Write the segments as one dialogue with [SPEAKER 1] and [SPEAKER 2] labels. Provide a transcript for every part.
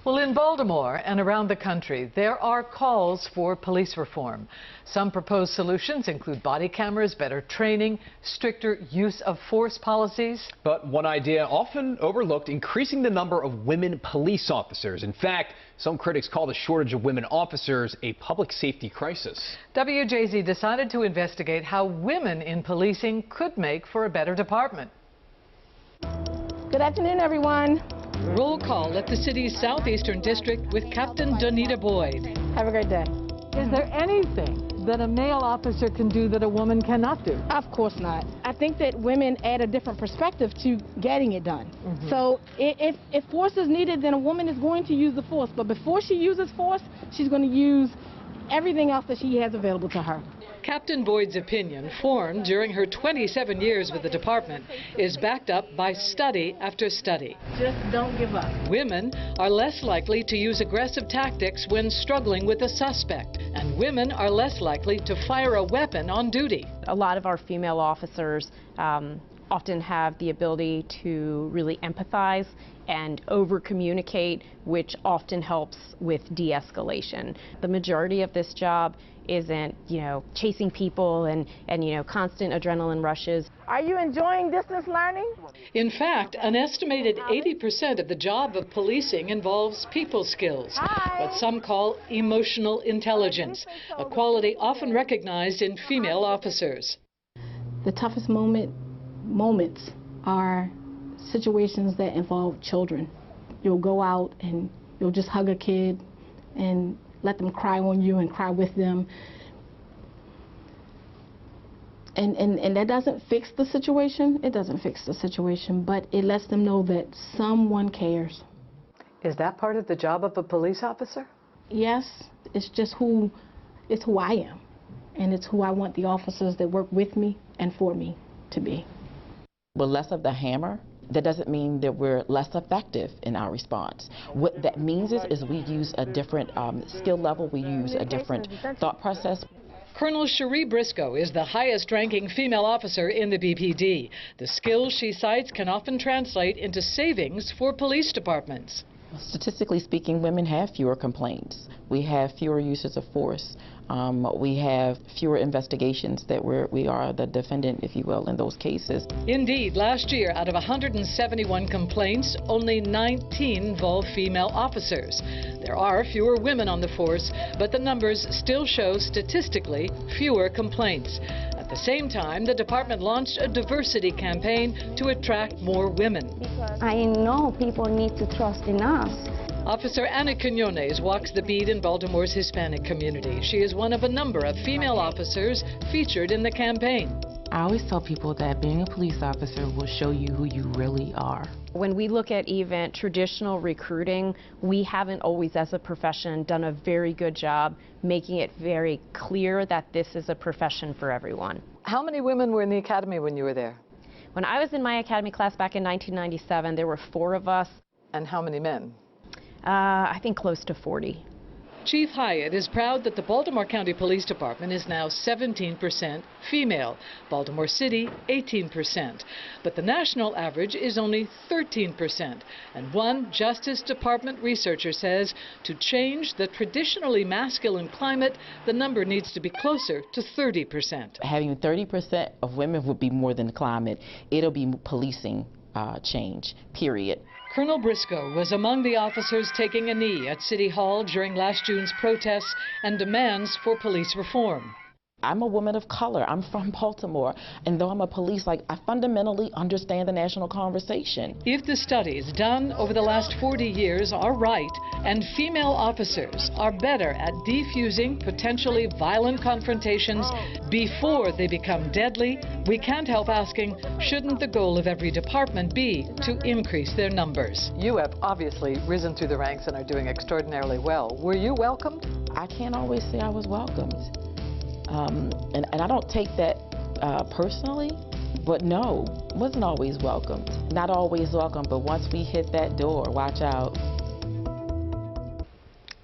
[SPEAKER 1] Well, in Baltimore and around the country, there are calls for police reform. Some proposed solutions include body cameras, better training, stricter use of force policies.
[SPEAKER 2] But one idea often overlooked, increasing the number of women police officers. In fact, some critics call the shortage of women officers a public safety crisis.
[SPEAKER 1] WJZ decided to investigate how women in policing could make for a better department.
[SPEAKER 3] Good afternoon, everyone.
[SPEAKER 1] Roll call at the city's southeastern district with Captain Danita Boyd.
[SPEAKER 3] Have a great day.
[SPEAKER 4] Is there anything that a male officer can do that a woman cannot do?
[SPEAKER 3] Of course not. I think that women add a different perspective to getting it done. So if force is needed, then a woman is going to use the force. But before she uses force, she's going to use everything else that she has available to her.
[SPEAKER 1] Captain Boyd's opinion, formed during her 27 years with the department, is backed up by study after study.
[SPEAKER 3] Just don't give up.
[SPEAKER 1] Women are less likely to use aggressive tactics when struggling with a suspect, and women are less likely to fire a weapon on duty.
[SPEAKER 5] A lot of our female officers often have the ability to really empathize and over-communicate, which often helps with de-escalation. The majority of this job isn't, chasing people and constant adrenaline rushes.
[SPEAKER 3] Are you enjoying distance learning?
[SPEAKER 1] In fact, an estimated 80% of the job of policing involves people skills, what some call emotional intelligence, a quality often recognized in female officers.
[SPEAKER 3] The toughest moments are situations that involve children. You'll go out and you'll just hug a kid and let them cry on you and cry with them. And that doesn't fix the situation. It doesn't fix the situation, but it lets them know that someone cares.
[SPEAKER 4] Is that part of the job of a police officer?
[SPEAKER 3] Yes, it's who I am. And it's who I want the officers that work with me and for me to be.
[SPEAKER 6] With less of the hammer, that doesn't mean that we're less effective in our response. What that means is we use a different skill level, we use a different thought process.
[SPEAKER 1] Colonel Cherie Briscoe is the highest-ranking female officer in the BPD. The skills she cites can often translate into savings for police departments.
[SPEAKER 6] Statistically speaking, women have fewer complaints. We have fewer uses of force. We have fewer investigations that we are the defendant, if you will, in those cases.
[SPEAKER 1] Indeed, last year, out of 171 complaints, only 19 involve female officers. There are fewer women on the force, but the numbers still show statistically fewer complaints. At the same time, the department launched a diversity campaign to attract more women.
[SPEAKER 7] I know people need to trust in us.
[SPEAKER 1] Officer Ana Quinones walks the beat in Baltimore's Hispanic community. She is one of a number of female officers featured in the campaign.
[SPEAKER 8] I always tell people that being a police officer will show you who you really are.
[SPEAKER 5] When we look at even traditional recruiting, we haven't always, as a profession, done a very good job making it very clear that this is a profession for everyone.
[SPEAKER 4] How many women were in the academy when you were there?
[SPEAKER 5] When I was in my academy class back in 1997, there were 4 of us.
[SPEAKER 4] And how many men?
[SPEAKER 5] I think close to 40.
[SPEAKER 1] Chief Hyatt is proud that the Baltimore County Police Department is now 17% female, Baltimore City 18%. But the national average is only 13%. And one Justice Department researcher says to change the traditionally masculine climate, the number needs to be closer to 30%.
[SPEAKER 6] Having 30% of women would be more than the climate. It'll be policing change, period.
[SPEAKER 1] Colonel Briscoe was among the officers taking a knee at City Hall during last June's protests and demands for police reform.
[SPEAKER 6] I'm a woman of color. I'm from Baltimore. And though I'm a police, I fundamentally understand the national conversation.
[SPEAKER 1] If the studies done over the last 40 years are right, and female officers are better at defusing potentially violent confrontations before they become deadly, we can't help asking, shouldn't the goal of every department be to increase their numbers?
[SPEAKER 4] You have obviously risen through the ranks and are doing extraordinarily well. Were you welcomed?
[SPEAKER 6] I can't always say I was welcomed. And I don't take that personally, but no, wasn't always welcomed. Not always welcome, but once we hit that door, watch out.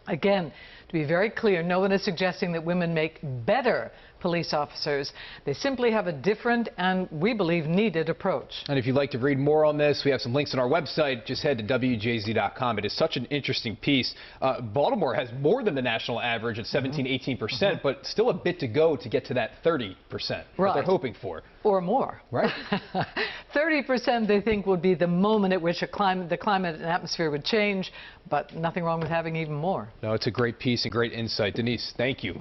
[SPEAKER 1] Again, to be very clear, no one is suggesting that women make better
[SPEAKER 4] police officers. They simply have a different and, we believe, needed approach.
[SPEAKER 2] And if you'd like to read more on this, we have some links on our website. Just head to WJZ.com. It is such an interesting piece. Baltimore has more than the national average at 17–18%, but still a bit to go to get to that 30% that they're hoping for.
[SPEAKER 4] Or more.
[SPEAKER 2] Right.
[SPEAKER 4] 30% they think would be the moment at which the climate and atmosphere would change, but nothing wrong with having even more.
[SPEAKER 2] No, it's a great piece and great insight. Denise, thank you.